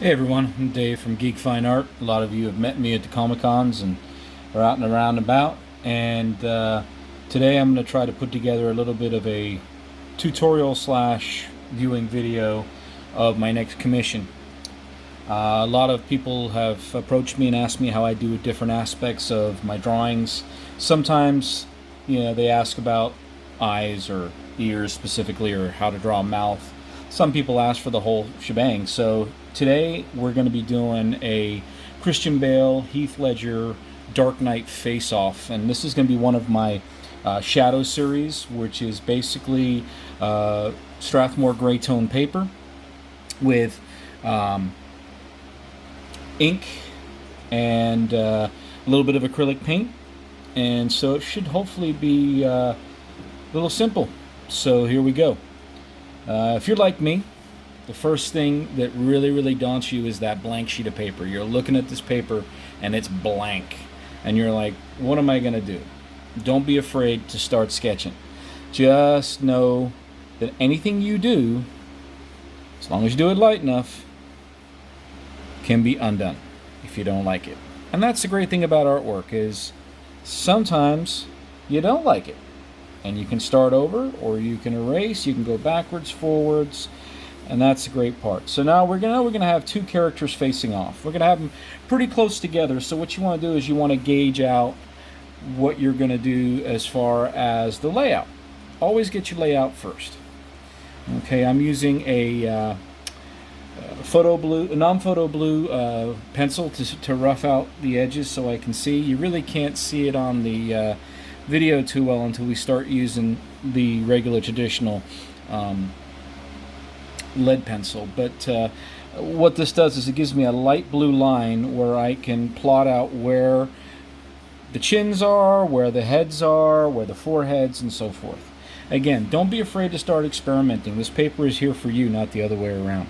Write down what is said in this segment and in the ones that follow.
Hey everyone, I'm Dave from Geek Fine Art. A lot of you have met me at the Comic Cons and are out and around about. And today I'm going to try to put together a little bit of a tutorial slash viewing video of my next commission. A lot of people have approached me and asked me how I do different aspects of my drawings. Sometimes, they ask about eyes or ears specifically, or how to draw a mouth. Some people ask for the whole shebang. So today we're going to be doing a Christian Bale, Heath Ledger, Dark Knight face-off, and this is going to be one of my Shadow series, which is basically Strathmore gray tone paper with ink and a little bit of acrylic paint, and so it should hopefully be a little simple. So here we go. If you're like me, the first thing that really daunts you is that blank sheet of paper. You're looking at this paper and it's blank, and you're like, what am I going to do? Don't be afraid to start sketching. Just know that anything you do, as long as you do it light enough, can be undone if you don't like it. And that's the great thing about artwork, is sometimes you don't like it, and you can start over, or you can erase, you can go backwards, forwards, and that's the great part. So now we're gonna have two characters facing off. We're gonna have them pretty close together. So what you want to do is you want to gauge out what you're gonna do as far as the layout. Always get your layout first. Okay, I'm using a non-photo blue pencil to rough out the edges so I can see. You really can't see it on the video too well until we start using the regular traditional lead pencil. But what this does is it gives me a light blue line where I can plot out where the chins are, where the heads are, where the foreheads, and so forth. Again, don't be afraid to start experimenting. This paper is here for you, not the other way around.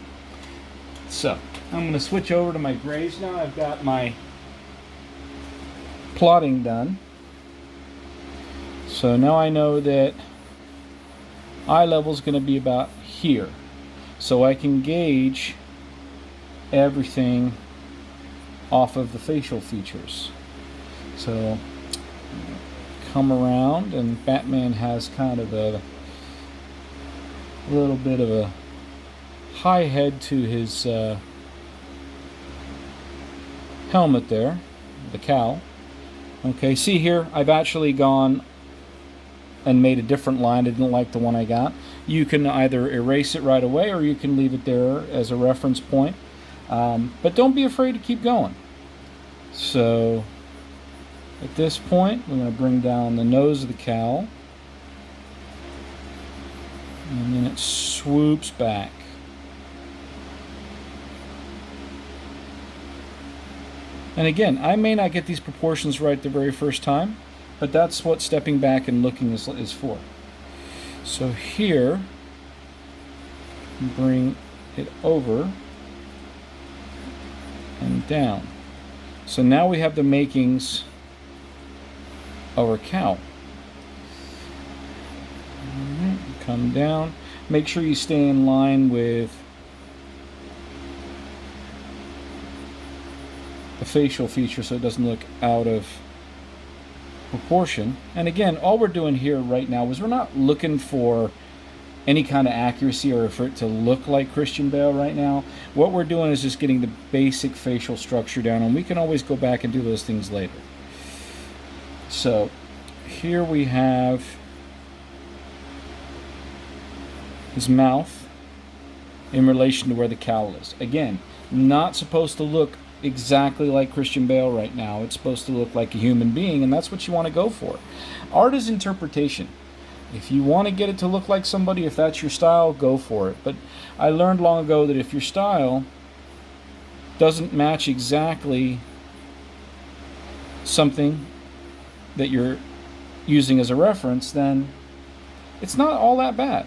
So I'm going to switch over to my grays now. I've got my plotting done. So now I know that eye level is going to be about here. So I can gauge everything off of the facial features. So come around, and Batman has kind of a little bit of a high head to his helmet there, the cowl. Okay, see here, I've actually gone and made a different line. I didn't like the one I got. You can either erase it right away, or you can leave it there as a reference point. But don't be afraid to keep going. So at this point, we're going to bring down the nose of the cowl, and then it swoops back. And again, I may not get these proportions right the very first time, but that's what stepping back and looking is for. So here, bring it over and down. So now we have the makings of our cowl. Come down. Make sure you stay in line with the facial feature so it doesn't look out of proportion. And again, all we're doing here right now is we're not looking for any kind of accuracy or for it to look like Christian Bale right now. What we're doing is just getting the basic facial structure down, and we can always go back and do those things later. So here we have his mouth in relation to where the cowl is. Again, not supposed to look exactly like Christian Bale right now. It's supposed to look like a human being, and that's what you want to go for. Art is interpretation. If you want to get it to look like somebody, if that's your style, go for it. But I learned long ago that if your style doesn't match exactly something that you're using as a reference, then it's not all that bad.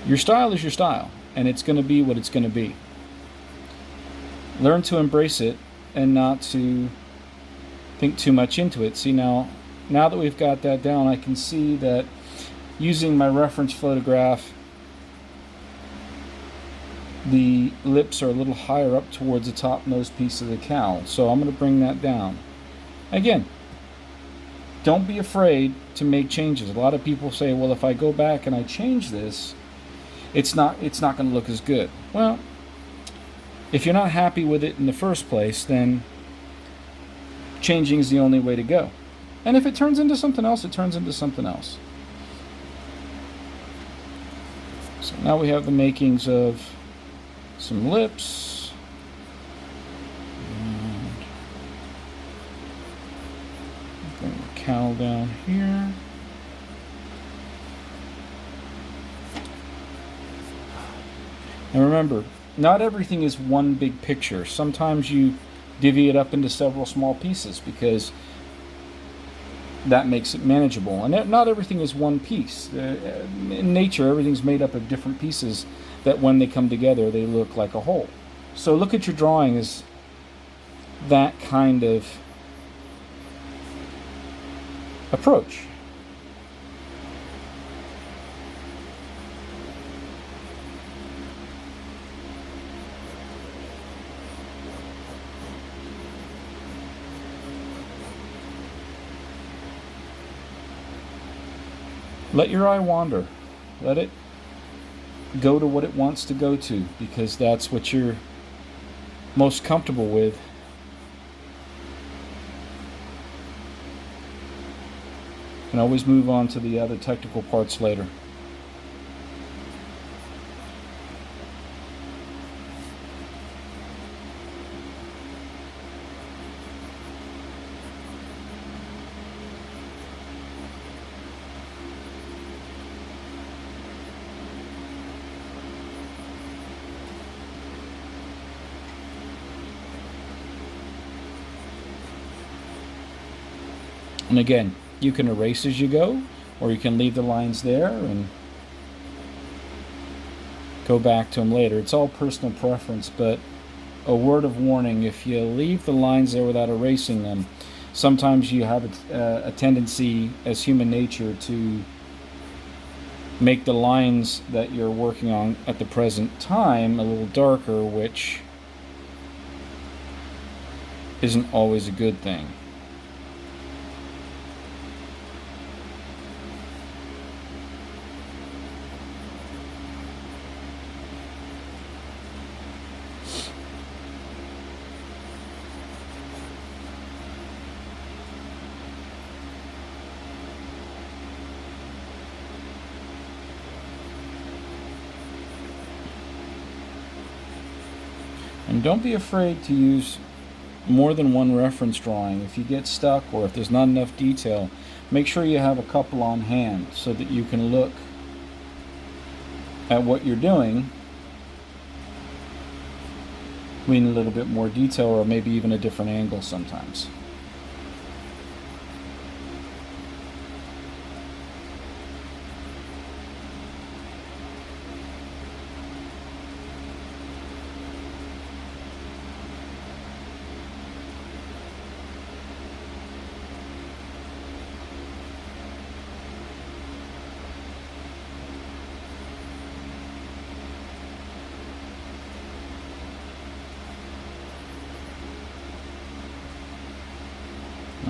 Your style is your style, and it's going to be what it's going to be. Learn to embrace it and not to think too much into it. See, now that we've got that down, I can see that using my reference photograph the lips are a little higher up towards the top nose piece of the cowl. So I'm going to bring that down. Again, don't be afraid to make changes. A lot of people say, well, if I go back and I change this, it's not going to look as good. Well, if you're not happy with it in the first place, then changing is the only way to go. And if it turns into something else, it turns into something else. So now we have the makings of some lips. And bring the cowl down here. And remember, not everything is one big picture. Sometimes you divvy it up into several small pieces because that makes it manageable. And not everything is one piece. In nature, everything's made up of different pieces that when they come together, they look like a whole. So look at your drawing as that kind of approach. Let your eye wander. Let it go to what it wants to go to, because that's what you're most comfortable with. And always move on to the other technical parts later. And again, you can erase as you go, or you can leave the lines there and go back to them later. It's all personal preference, but a word of warning, if you leave the lines there without erasing them, sometimes you have a tendency as human nature to make the lines that you're working on at the present time a little darker, which isn't always a good thing. And don't be afraid to use more than one reference drawing. If you get stuck or if there's not enough detail, make sure you have a couple on hand so that you can look at what you're doing in a little bit more detail, or maybe even a different angle sometimes.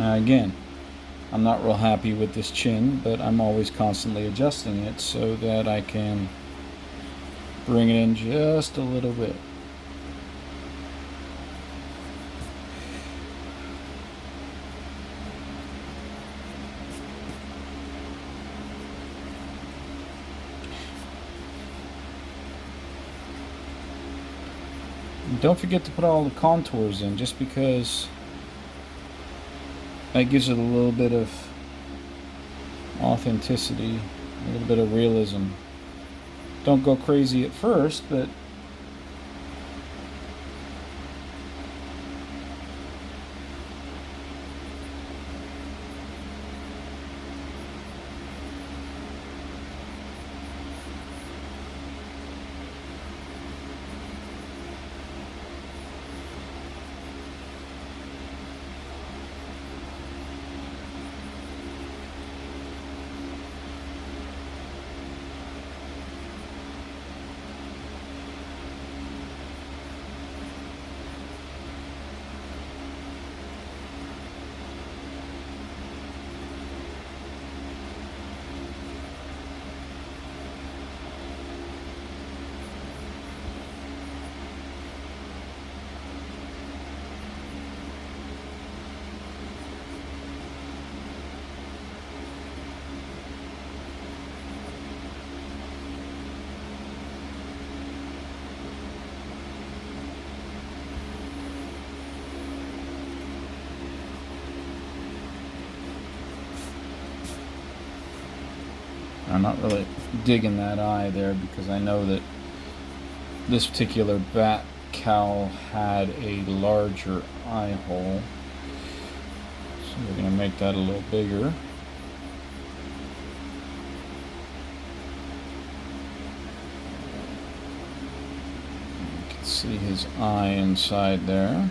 Again, I'm not real happy with this chin, but I'm always constantly adjusting it so that I can bring it in just a little bit. And don't forget to put all the contours in, just because that gives it a little bit of authenticity, a little bit of realism. Don't go crazy at first, but I'm not really digging that eye there because I know that this particular bat cowl had a larger eye hole. So we're going to make that a little bigger. You can see his eye inside there.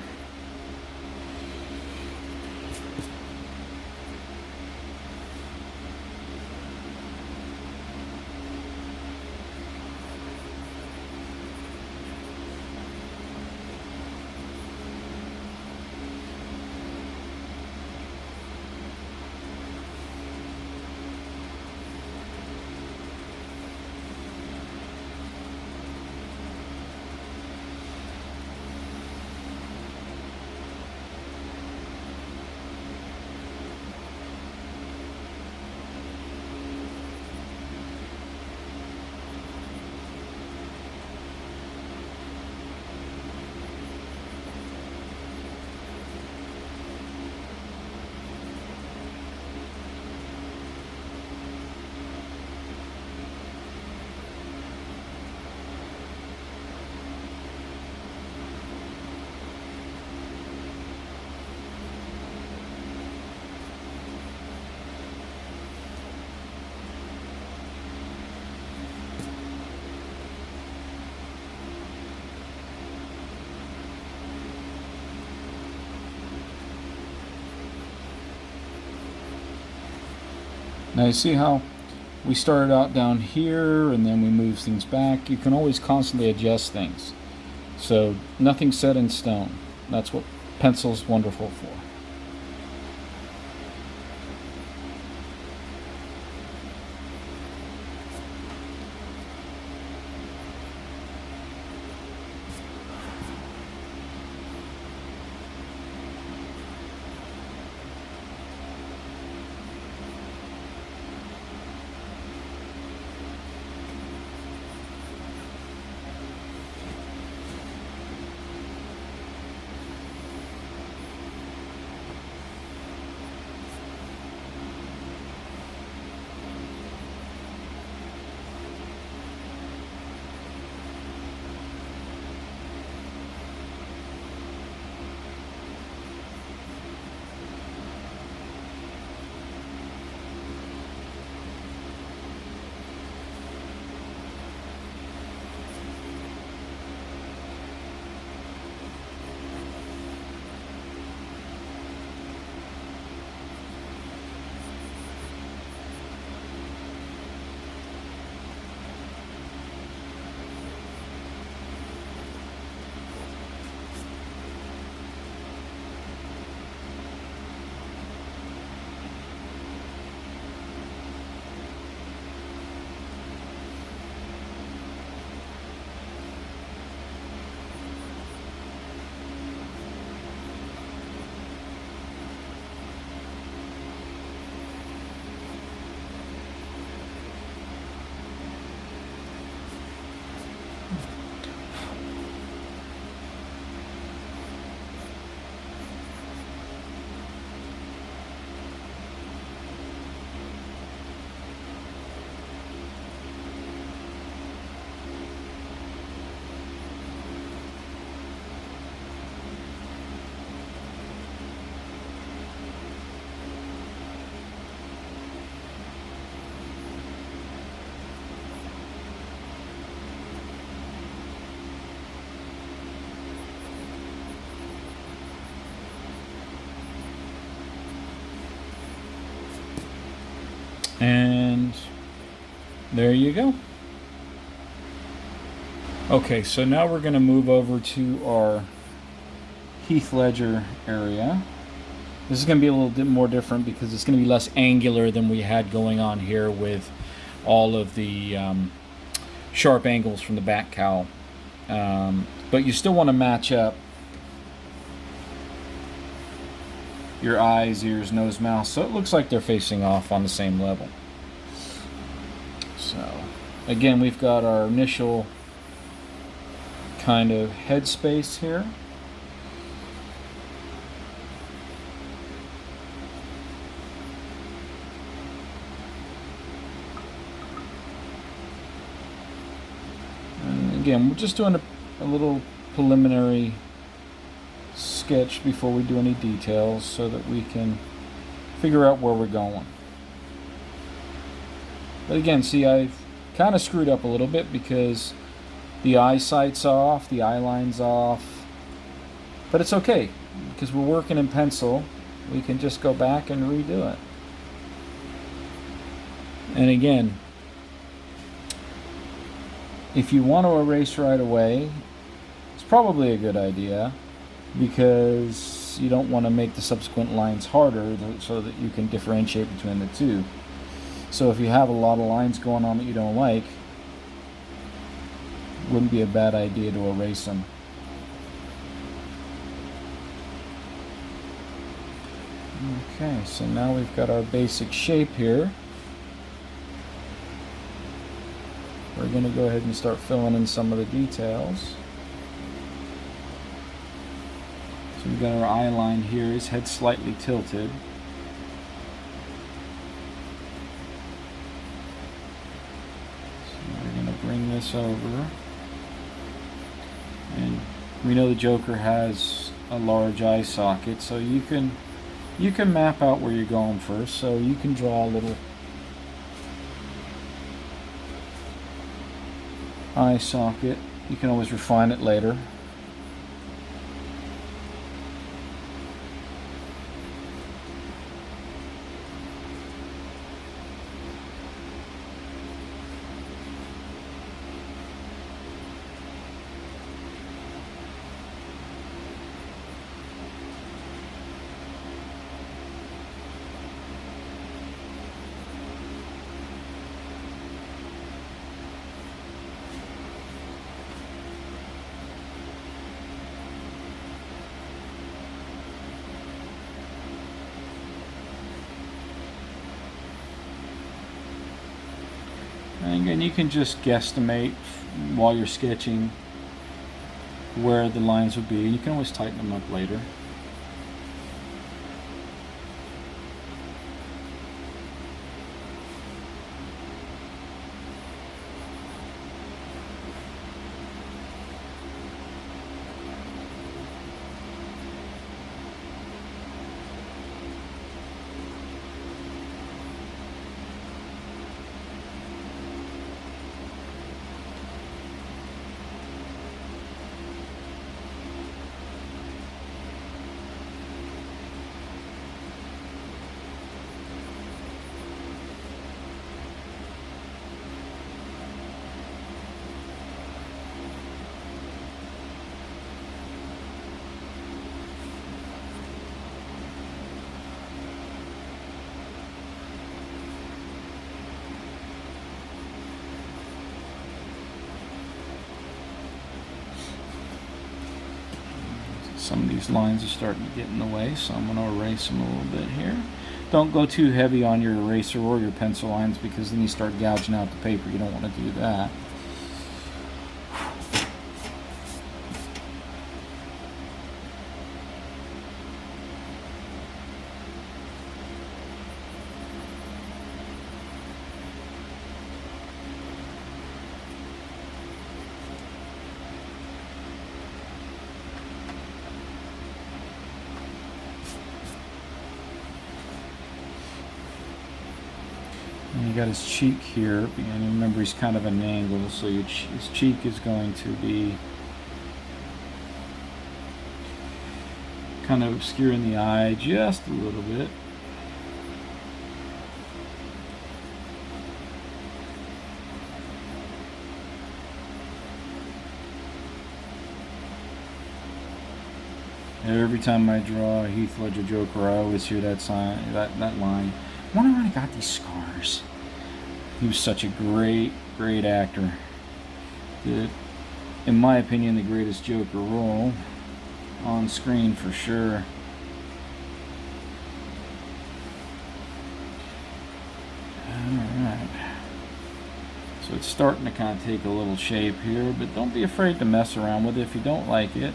Now you see how we started out down here and then we move things back. You can always constantly adjust things. So nothing's set in stone. That's what pencil's wonderful for. And there you go. Okay, so now we're going to move over to our Heath Ledger area. This is going to be a little bit more different because it's going to be less angular than we had going on here with all of the sharp angles from the back cowl. But you still want to match up your eyes, ears, nose, mouth, so it looks like they're facing off on the same level. So, again, we've got our initial kind of head space here. again, we're just doing a little preliminary sketch before we do any details so that we can figure out where we're going. But again, see, I've kind of screwed up a little bit because the eye sight's off, the eye line's off, but it's okay because we're working in pencil. We can just go back and redo it. And again, if you want to erase right away, it's probably a good idea because you don't want to make the subsequent lines harder so that you can differentiate between the two. So if you have a lot of lines going on that you don't like, it wouldn't be a bad idea to erase them. Okay, so now we've got our basic shape here. We're going to go ahead and start filling in some of the details. So we've got our eye line here, his head slightly tilted. So we're going to bring this over. And we know the Joker has a large eye socket, so you can map out where you're going first. So you can draw a little eye socket. You can always refine it later. And again, you can just guesstimate while you're sketching where the lines would be. You can always tighten them up later. Some of these lines are starting to get in the way, so I'm going to erase them a little bit here. Don't go too heavy on your eraser or your pencil lines because then you start gouging out the paper. You don't want to do that. And you got his cheek here, and remember he's kind of an angle, so his cheek is going to be kind of obscuring the eye just a little bit. Every time I draw a Heath Ledger Joker, I always hear that sign, that line. I wonder when he got these scars. He was such a great actor. Did, in my opinion, the greatest Joker role on screen for sure. Alright. So it's starting to kind of take a little shape here, but don't be afraid to mess around with it if you don't like it.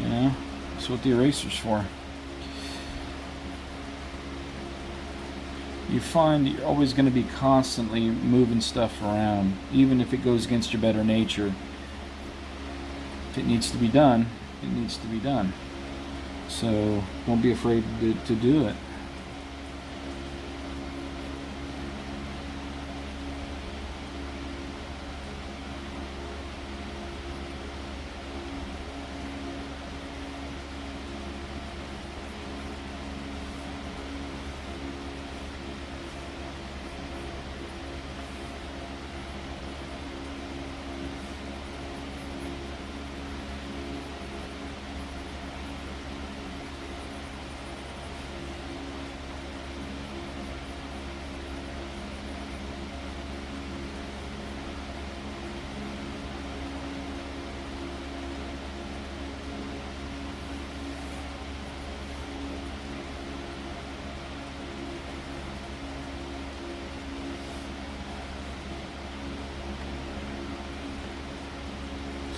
You know, that's what the eraser's for. you find that you're always going to be constantly moving stuff around, even if it goes against your better nature. If it needs to be done, it needs to be done. So don't be afraid to do it.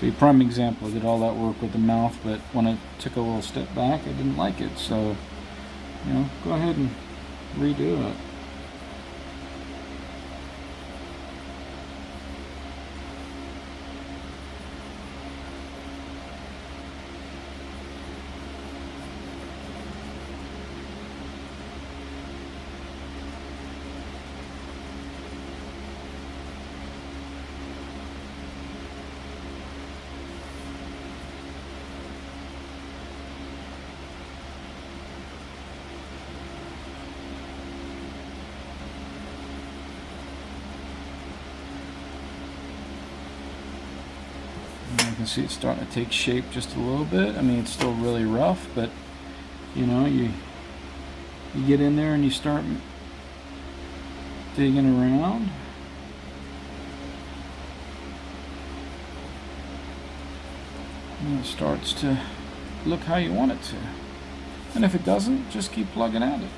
See, prime example, I did all that work with the mouth, but when I took a little step back, I didn't like it. So, go ahead and redo it. You can see it's starting to take shape just a little bit. I mean, it's still really rough, but you get in there and you start digging around. And it starts to look how you want it to. And if it doesn't, just keep plugging at it.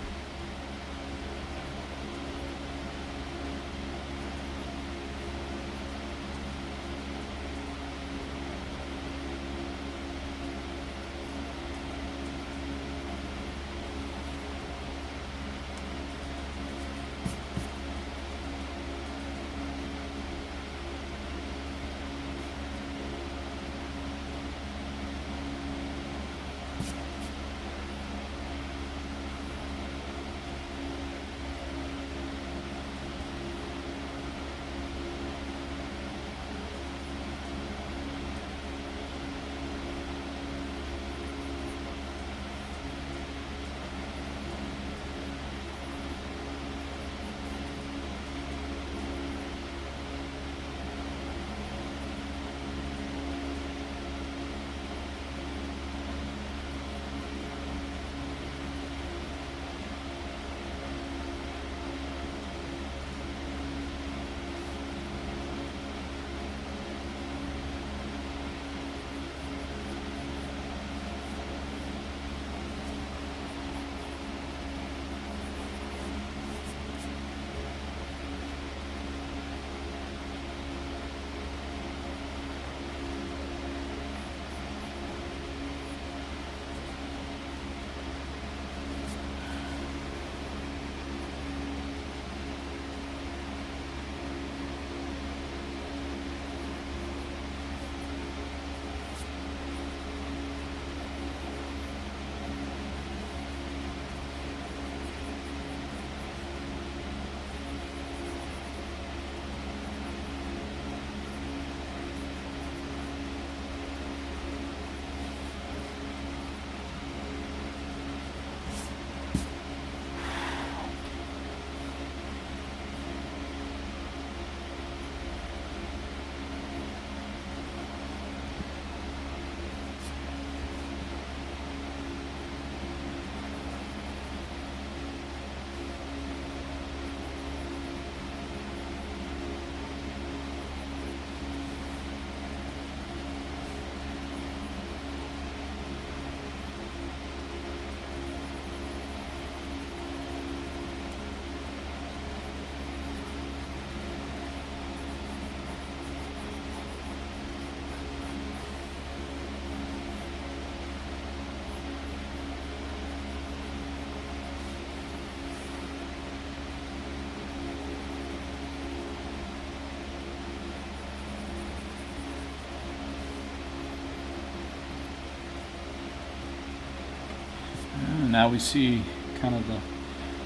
now we see kind of the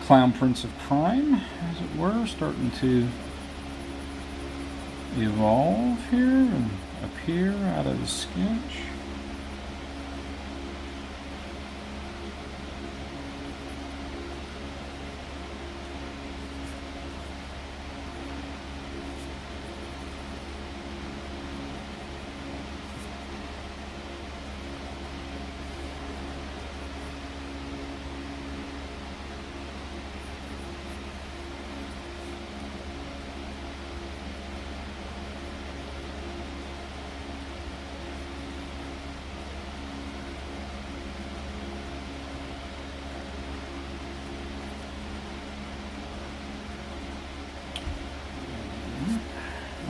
clown prince of crime, as it were, starting to evolve here and appear out of the sketch.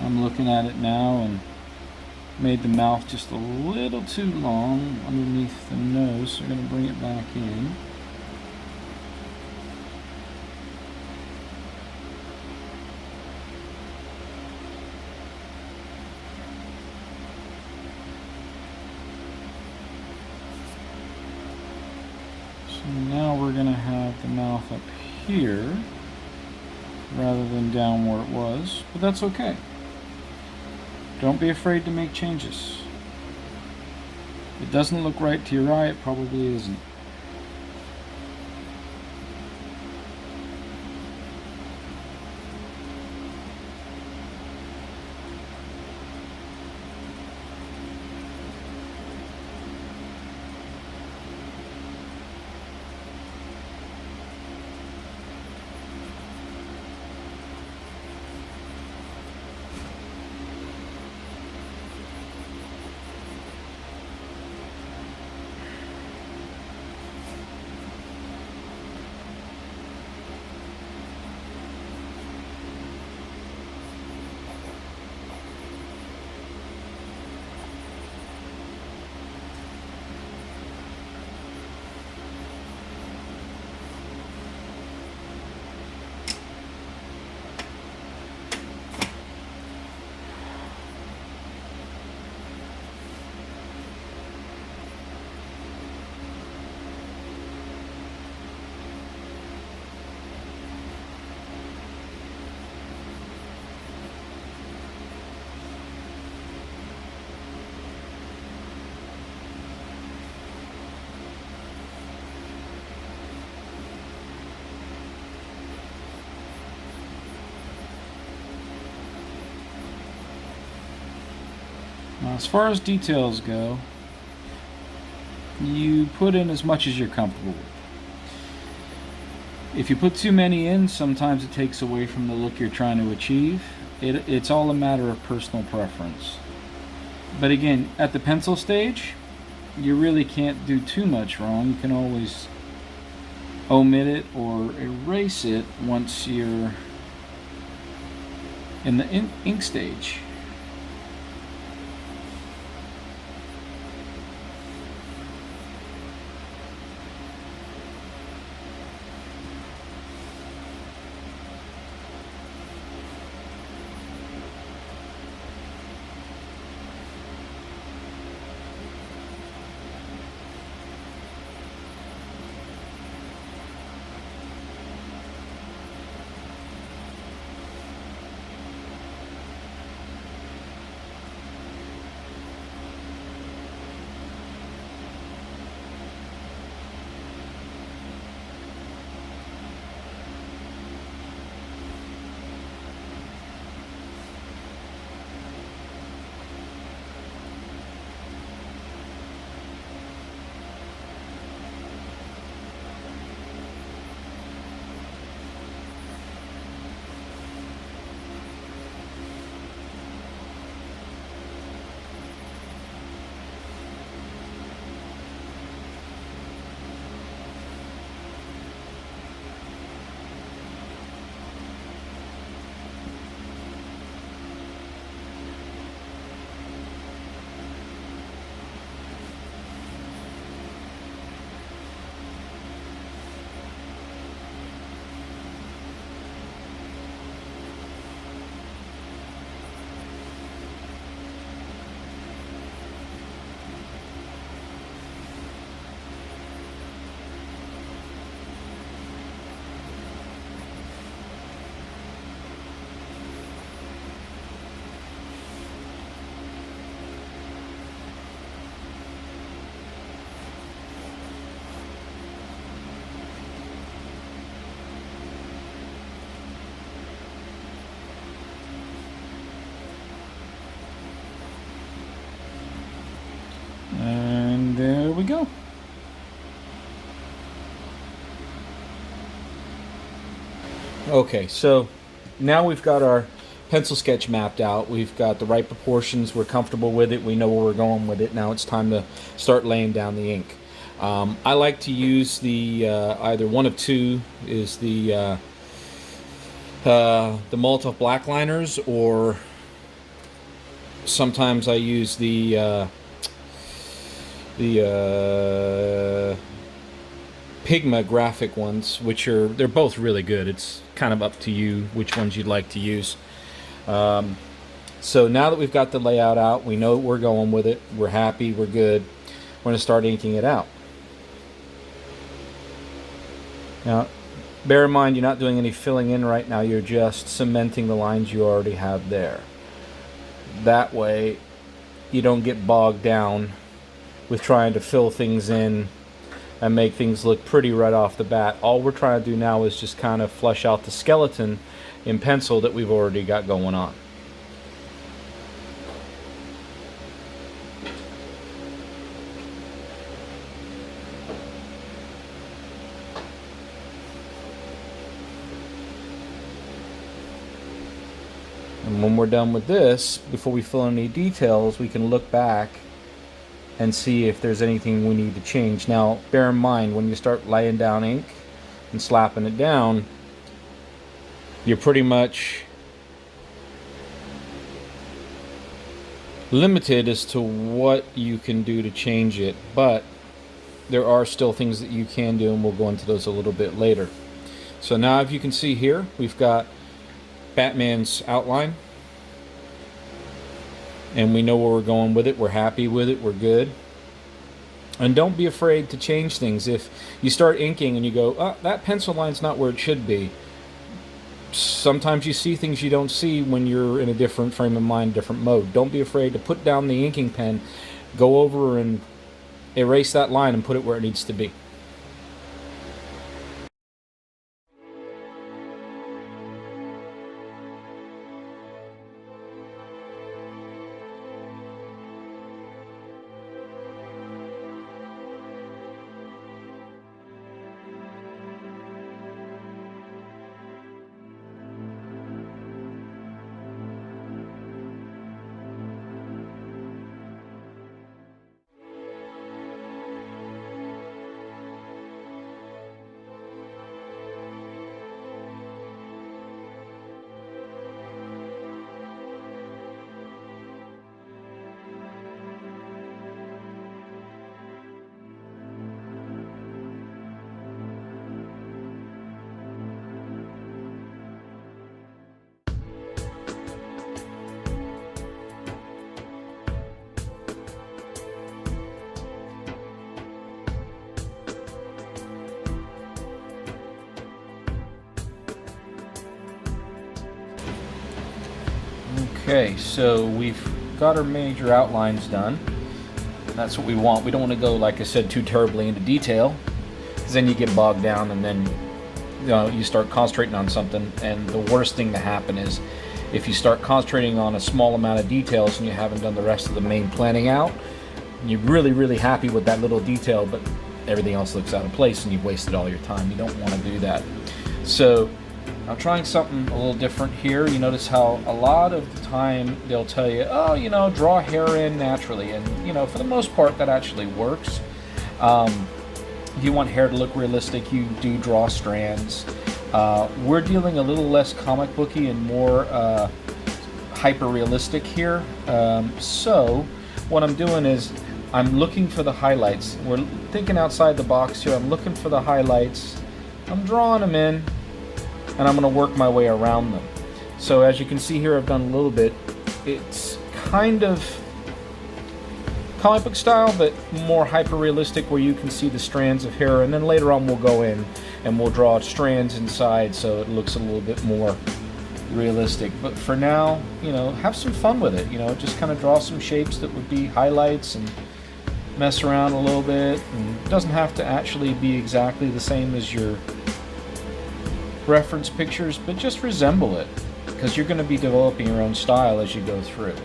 I'm looking at it now and made the mouth just a little too long underneath the nose, so we're going to bring it back in. So now we're going to have the mouth up here rather than down where it was, but that's okay. Don't be afraid to make changes. If it doesn't look right to your eye, it probably isn't. Now, as far as details go, you put in as much as you're comfortable with. If you put too many in, sometimes it takes away from the look you're trying to achieve. It's all a matter of personal preference. But again, at the pencil stage, you really can't do too much wrong. You can always omit it or erase it once you're in the ink stage. And there we go. Okay, so now we've got our pencil sketch mapped out. We've got the right proportions. We're comfortable with it. We know where we're going with it. Now it's time to start laying down the ink. I like to use the either one of two is the Molotow black liners, or sometimes I use the Pigma graphic ones, which they're both really good. It's kind of up to you which ones you'd like to use. So now that we've got the layout out, we know we're going with it, we're happy, we're good, we're going to start inking it out. Now, bear in mind, you're not doing any filling in right now, you're just cementing the lines you already have there. That way, you don't get bogged down with trying to fill things in and make things look pretty right off the bat. All we're trying to do now is just kind of flesh out the skeleton in pencil that we've already got going on. And when we're done with this, before we fill in any details, we can look back and see if there's anything we need to change. Now, bear in mind, when you start laying down ink and slapping it down, you're pretty much limited as to what you can do to change it, but there are still things that you can do, and we'll go into those a little bit later. So now, if you can see here, we've got Batman's outline, and we know where we're going with it. We're happy with it. We're good. And don't be afraid to change things. If you start inking and you go, oh, that pencil line's not where it should be, sometimes you see things you don't see when you're in a different frame of mind, different mode. Don't be afraid to put down the inking pen, go over and erase that line and put it where it needs to be. Okay, so we've got our major outlines done. That's what we want. We don't want to go, like I said, too terribly into detail, because then you get bogged down and then you start concentrating on something, and the worst thing to happen is if you start concentrating on a small amount of details and you haven't done the rest of the main planning out, you're really happy with that little detail, but everything else looks out of place and you've wasted all your time. You don't want to do that. So I'm trying something a little different here. You notice how a lot of the time they'll tell you, oh, draw hair in naturally. And, for the most part, that actually works. If you want hair to look realistic, you do draw strands. We're dealing a little less comic booky and more hyper realistic here. So what I'm doing is I'm looking for the highlights. We're thinking outside the box here. I'm looking for the highlights. I'm drawing them in, and I'm going to work my way around them. So as you can see here, I've done a little bit. It's kind of comic book style, but more hyper realistic, where you can see the strands of hair, and then later on we'll go in and we'll draw strands inside so it looks a little bit more realistic. But for now, have some fun with it. Just kind of draw some shapes that would be highlights and mess around a little bit. And it doesn't have to actually be exactly the same as your reference pictures, but just resemble it, because you're going to be developing your own style as you go through.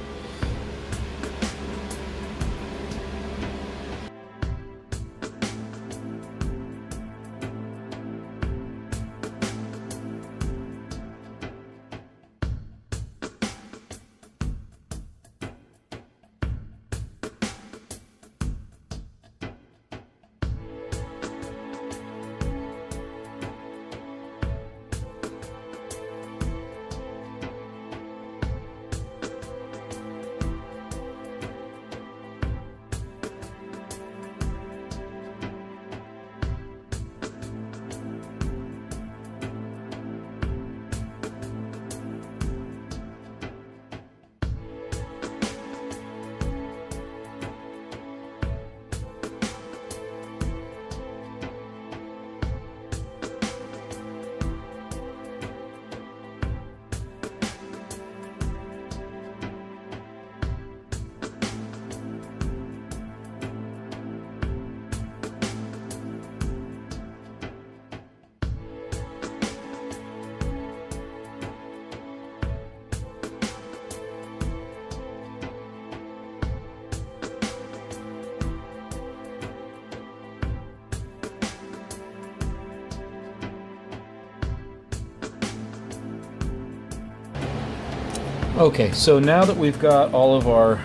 Okay, so now that we've got all of our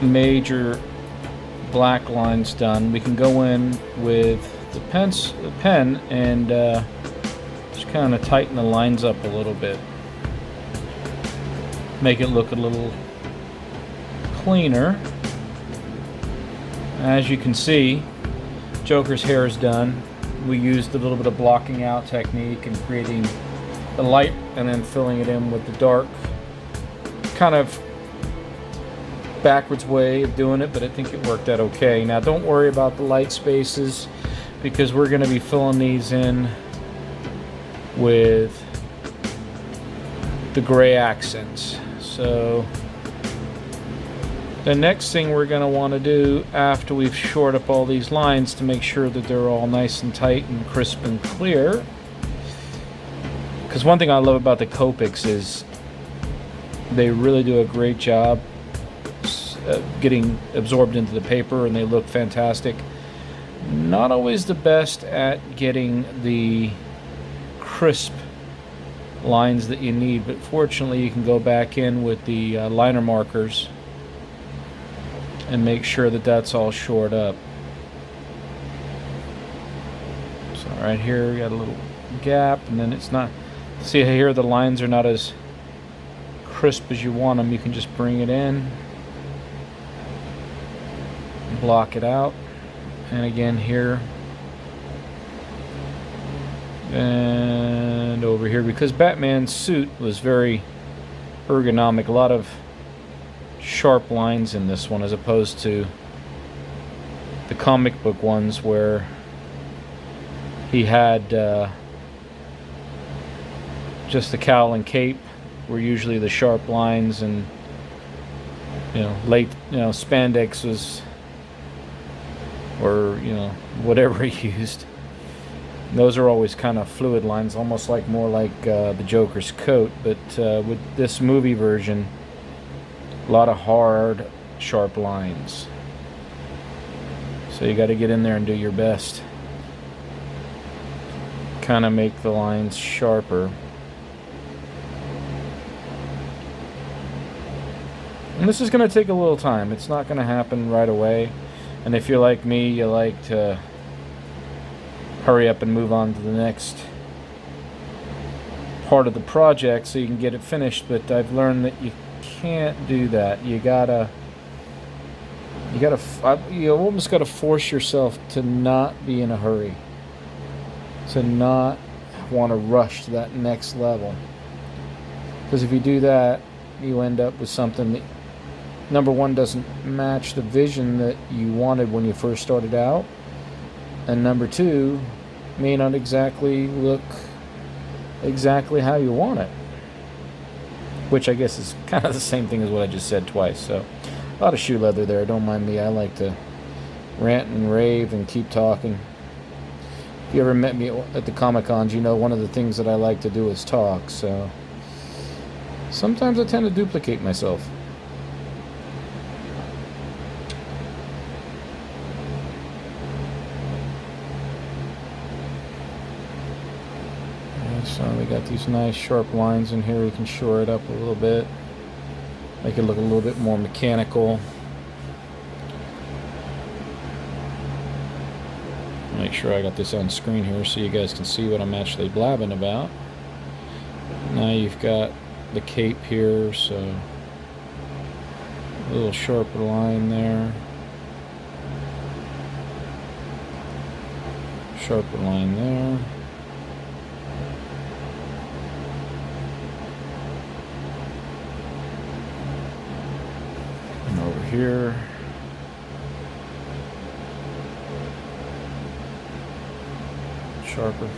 major black lines done, we can go in with the pen and just kind of tighten the lines up a little bit. Make it look a little cleaner. As you can see, Joker's hair is done. We used a little bit of blocking out technique and creating the light and then filling it in with the dark. Kind of backwards way of doing it, but I think it worked out okay. Now don't worry about the light spaces because we're going to be filling these in with the gray accents. So the next thing we're going to want to do after we've shored up all these lines to make sure that they're all nice and tight and crisp and clear, because one thing I love about the Copics is they really do a great job getting absorbed into the paper and they look fantastic. Not always the best at getting the crisp lines that you need, but fortunately you can go back in with the liner markers and make sure that that's all shored up. So right here we got a little gap, and then it's not, see here the lines are not as crisp as you want them. You can just bring it in, block it out, and again here and over here, because Batman's suit was very ergonomic. A lot of sharp lines in this one as opposed to the comic book ones where he had just the cowl and cape were usually the sharp lines, and spandex was, or whatever he used. Those are always kind of fluid lines, almost like more like the Joker's coat. But with this movie version, a lot of hard, sharp lines. So you got to get in there and do your best. Kind of make the lines sharper. And this is going to take a little time. It's not going to happen right away. And if you're like me, you like to hurry up and move on to the next part of the project so you can get it finished. But I've learned that you can't do that. You almost gotta force yourself to not be in a hurry, to not want to rush to that next level. Because if you do that, you end up with something that, number one, doesn't match the vision that you wanted when you first started out, and number two, may not exactly look exactly how you want it, which I guess is kind of the same thing as what I just said twice. So a lot of shoe leather there, don't mind me. I like to rant and rave and keep talking. If you ever met me at the Comic-Cons, you know one of the things that I like to do is talk, so sometimes I tend to duplicate myself. So we got these nice sharp lines in here. We can shore it up a little bit, make it look a little bit more mechanical. Make sure I got this on screen here so you guys can see what I'm actually blabbing about. Now you've got the cape here, so a little sharper line there, sharper line there. Here, sharper.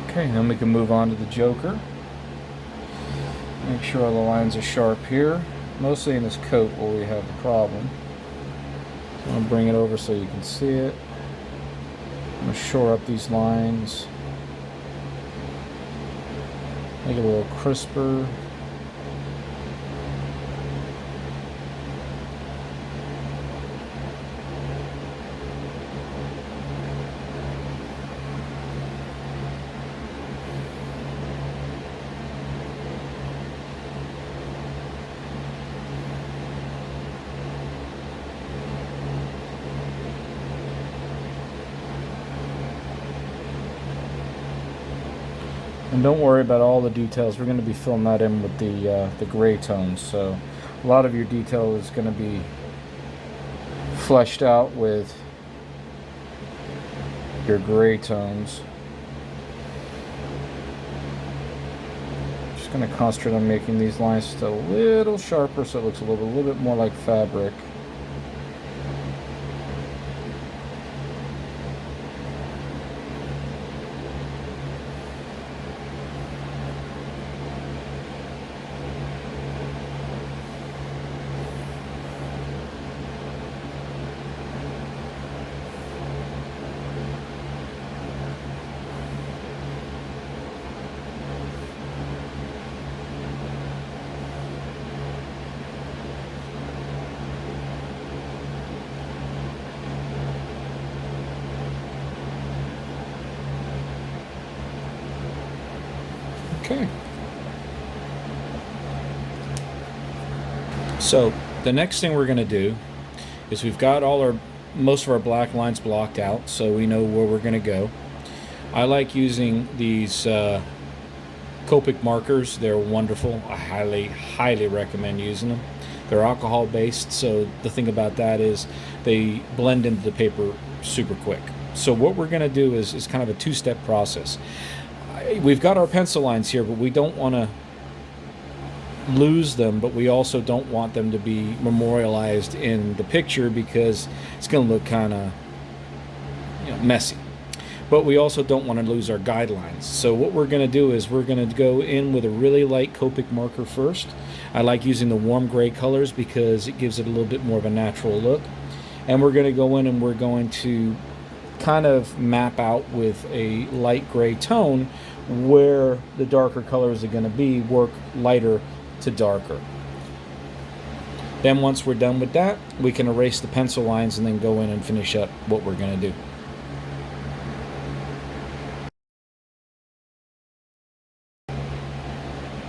Okay, then we can move on to the Joker. Make sure all the lines are sharp here, mostly in his coat where we have the problem. So I'm going to bring it over so you can see it. I'm going to shore up these lines, make it a little crisper. And don't worry about all the details. We're going to be filling that in with the gray tones. So a lot of your detail is going to be fleshed out with your gray tones. Just going to concentrate on making these lines just a little sharper so it looks a little bit more like fabric. Okay. So the next thing we're going to do is we've got most of our black lines blocked out, so we know where we're going to go. I like using these Copic markers. They're wonderful. I highly recommend using them. They're alcohol based, so the thing about that is they blend into the paper super quick. So what we're going to do is kind of a two-step process. We've got our pencil lines here, but we don't want to lose them, but we also don't want them to be memorialized in the picture because it's going to look kind of messy. But we also don't want to lose our guidelines. So what we're going to do is we're going to go in with a really light Copic marker first. I like using the warm gray colors because it gives it a little bit more of a natural look. And we're going to go in and we're going to kind of map out with a light gray tone where the darker colors are going to be, work lighter to darker. Then once we're done with that, we can erase the pencil lines and then go in and finish up what we're going to do.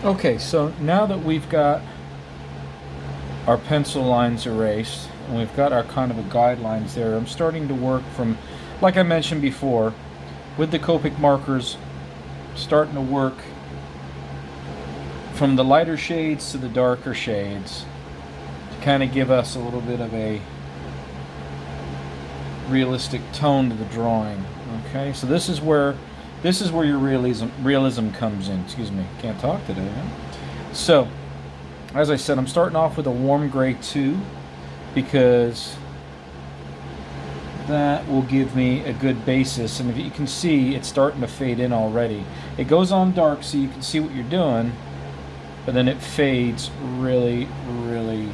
Okay, so now that we've got our pencil lines erased and we've got our kind of a guidelines there, I'm starting to work from, like I mentioned before, with the Copic markers, starting to work from the lighter shades to the darker shades to kind of give us a little bit of a realistic tone to the drawing. Okay, so this is where your realism comes in. Excuse me, can't talk today, man. So, as I said, I'm starting off with a warm gray 2 because that will give me a good basis. And if you can see, it's starting to fade in already. It goes on dark so you can see what you're doing, but then it fades really, really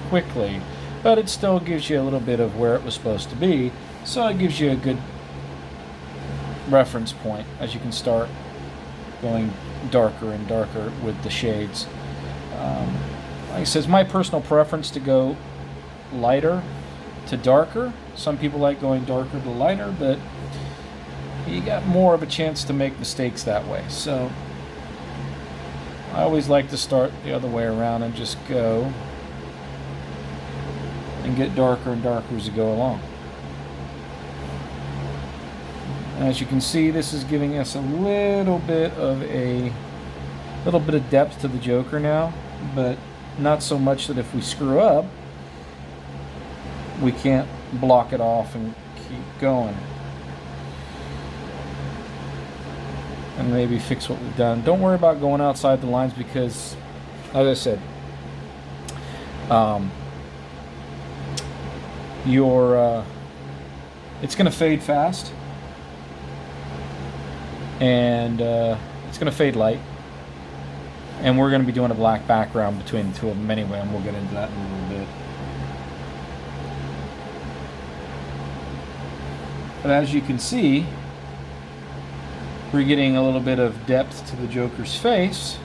quickly. But it still gives you a little bit of where it was supposed to be, so it gives you a good reference point as you can start going darker and darker with the shades. Like I said, it's my personal preference to go lighter to darker. Some people like going darker to lighter, but you got more of a chance to make mistakes that way. So I always like to start the other way around and just go and get darker and darker as you go along. And as you can see, this is giving us a little bit of depth to the Joker now, but not so much that if we screw up, we can't block it off and keep going. And maybe fix what we've done. Don't worry about going outside the lines because, as I said, it's going to fade fast, and it's going to fade light, and we're going to be doing a black background between the two of them anyway, and we'll get into that in a little bit. But as you can see, we're getting a little bit of depth to the Joker's face,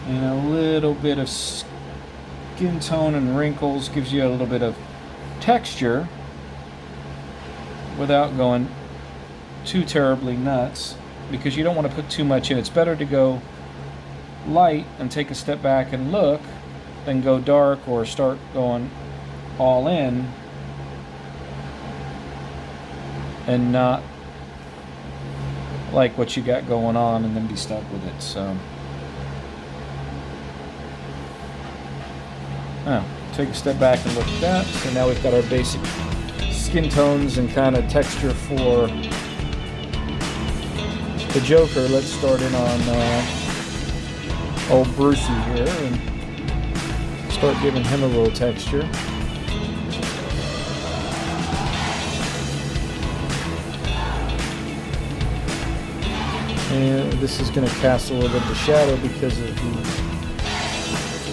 and a little bit of skin tone and wrinkles gives you a little bit of texture without going too terribly nuts, because you don't want to put too much in. It's better to go light and take a step back and look than go dark or start going all in and not like what you got going on and then be stuck with it. So take a step back and look at that. So now we've got our basic skin tones and kind of texture for the Joker. Let's start in on old Brucey here and start giving him a little texture. And this is going to cast a little bit of the shadow because of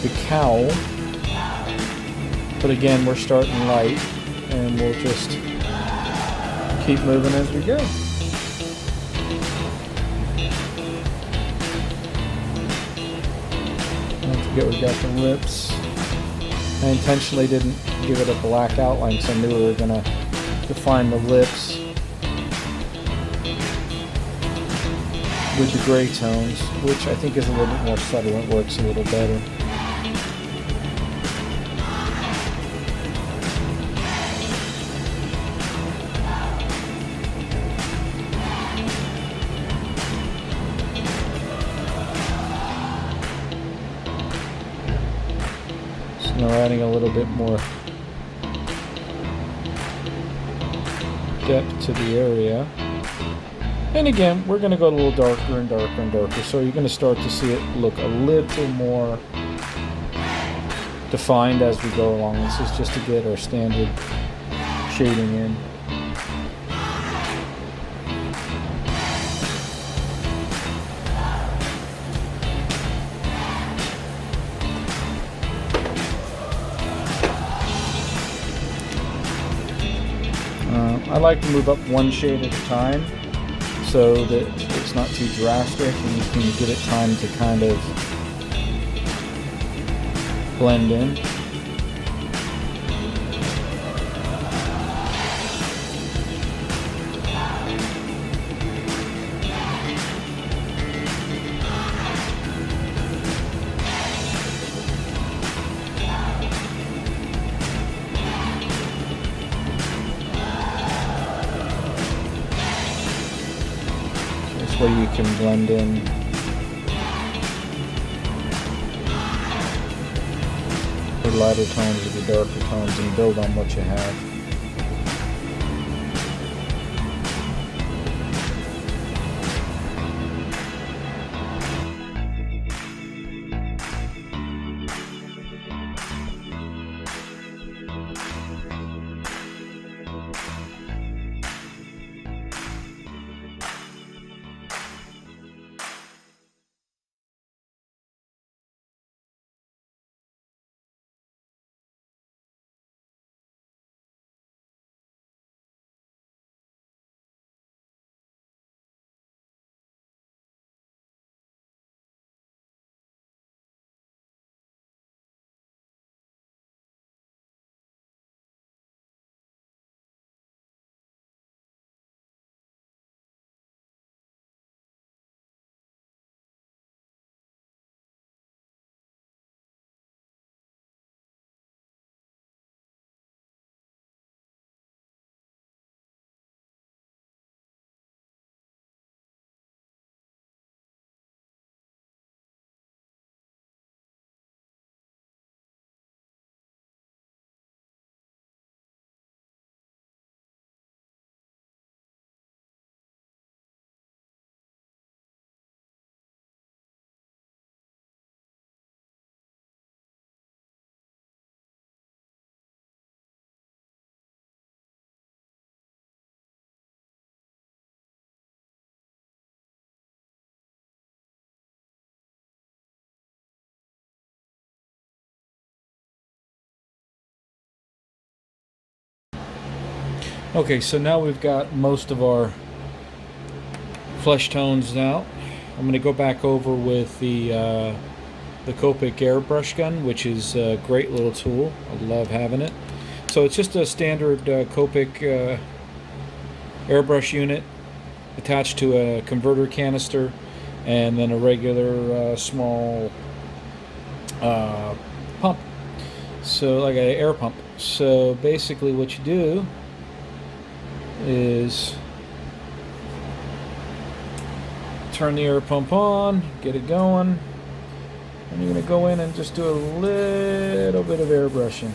the cowl. But again, we're starting light, and we'll just keep moving as we go. Don't forget we've got the lips. I intentionally didn't give it a black outline because I knew we were going to define the lips with the gray tones, which I think is a little bit more subtle and works a little better. So now we're adding a little bit more depth to the area. And again, we're going to go a little darker and darker and darker, so you're going to start to see it look a little more defined as we go along. This is just to get our standard shading in. I like to move up one shade at a time, so that it's not too drastic and you can give it time to kind of blend in. Way you can blend in the lighter tones with the darker tones and build on what you have. Okay, so now we've got most of our flesh tones out. I'm going to go back over with the Copic airbrush gun, which is a great little tool. I love having it. So it's just a standard Copic airbrush unit attached to a converter canister and then a regular small pump. So like an air pump. So basically what you do is turn the air pump on, get it going, and you're going to go in and just do a little bit of airbrushing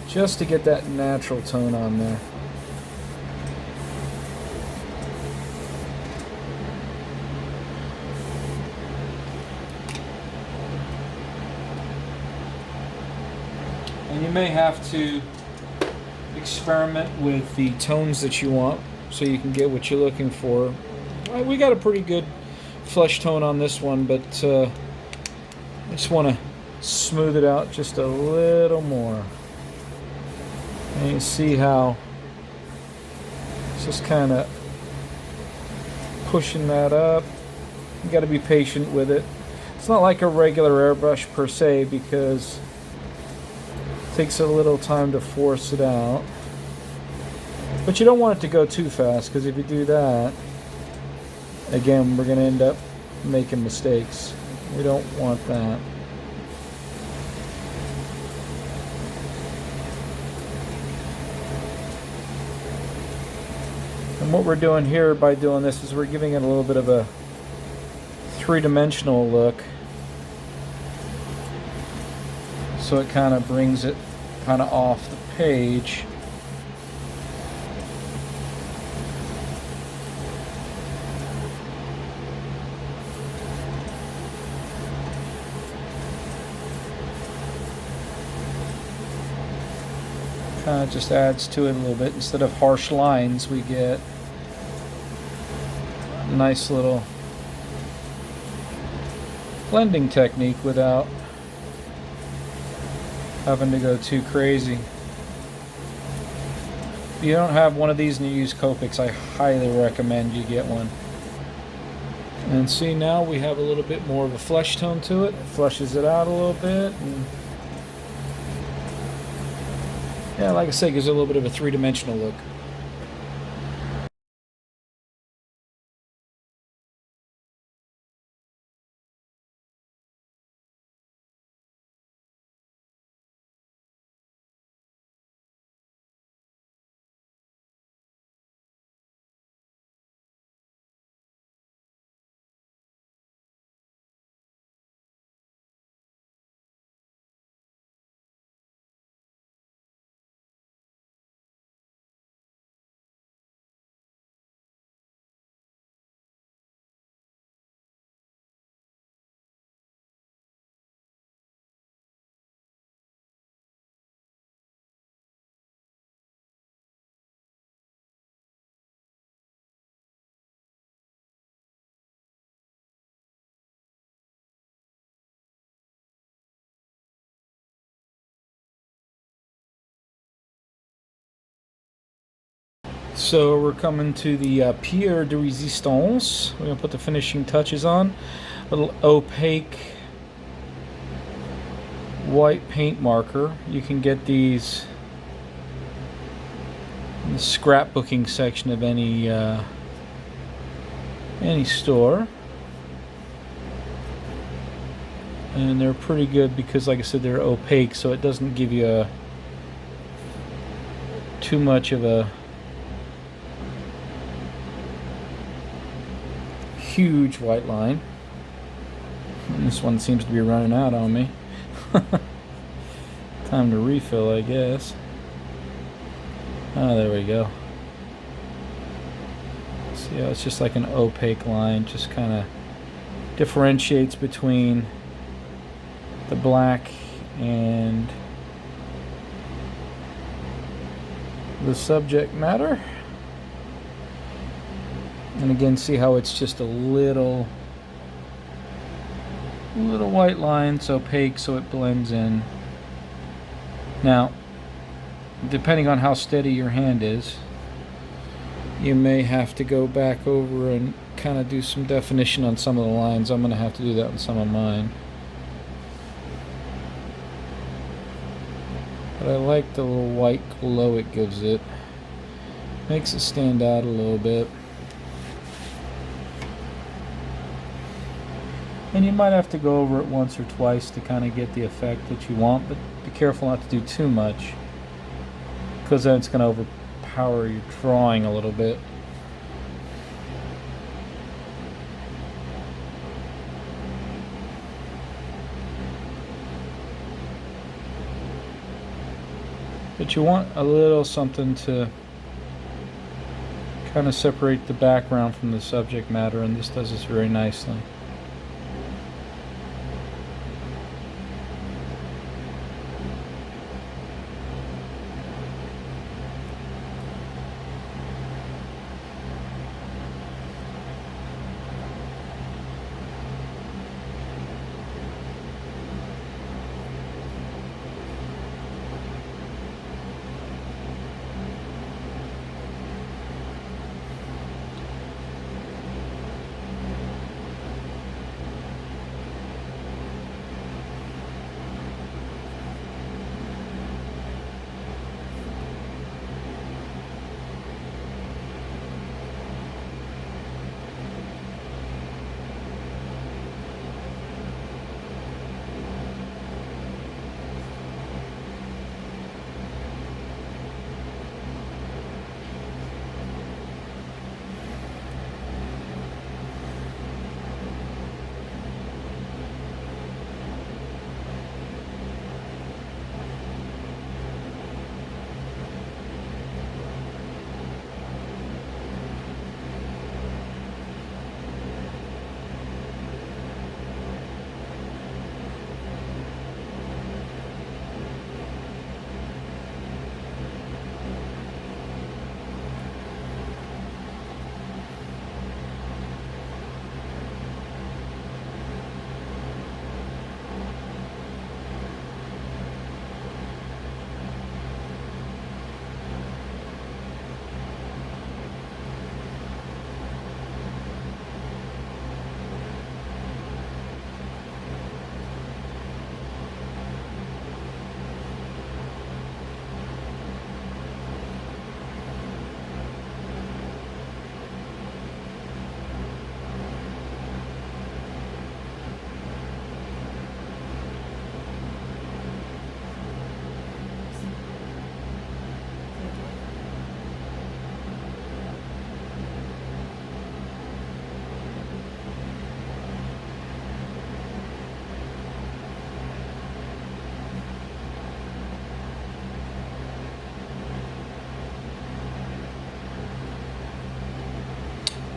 just to get that natural tone on there. And you may have to experiment with the tones that you want so you can get what you're looking for. We got a pretty good flesh tone on this one, but I just want to smooth it out just a little more. And you see how it's just kind of pushing that up. You got to be patient with it. It's not like a regular airbrush per se, because it takes a little time to force it out. But you don't want it to go too fast, because if you do that, again, we're going to end up making mistakes. We don't want that. And what we're doing here by doing this is we're giving it a little bit of a three-dimensional look. So it kind of brings it kind of off the page. Kind of just adds to it a little bit. Instead of harsh lines, we get a nice little blending technique without having to go too crazy. If you don't have one of these and you use Copics, I highly recommend you get one. And see, now we have a little bit more of a flesh tone to it. It flushes it out a little bit. And yeah, like I say, gives it a little bit of a three-dimensional look. So we're coming to the Pierre de Resistance. We're going to put the finishing touches on. A little opaque white paint marker. You can get these in the scrapbooking section of any store. And they're pretty good because, like I said, they're opaque, so it doesn't give you too much of a huge white line. And this one seems to be running out on me. Time to refill, I guess. Oh, there we go. See how it's just like an opaque line, just kind of differentiates between the black and the subject matter. And again, see how it's just a little white line. It's opaque, so it blends in. Now, depending on how steady your hand is, you may have to go back over and kind of do some definition on some of the lines. I'm going to have to do that on some of mine. But I like the little white glow it gives it. Makes it stand out a little bit. And you might have to go over it once or twice to kind of get the effect that you want, but be careful not to do too much, because then it's going to overpower your drawing a little bit. But you want a little something to kind of separate the background from the subject matter, and this does this very nicely.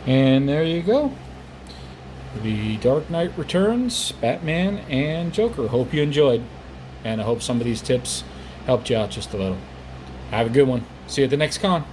And there you go. The Dark Knight Returns, Batman, and Joker. Hope you enjoyed. And I hope some of these tips helped you out just a little. Have a good one. See you at the next con.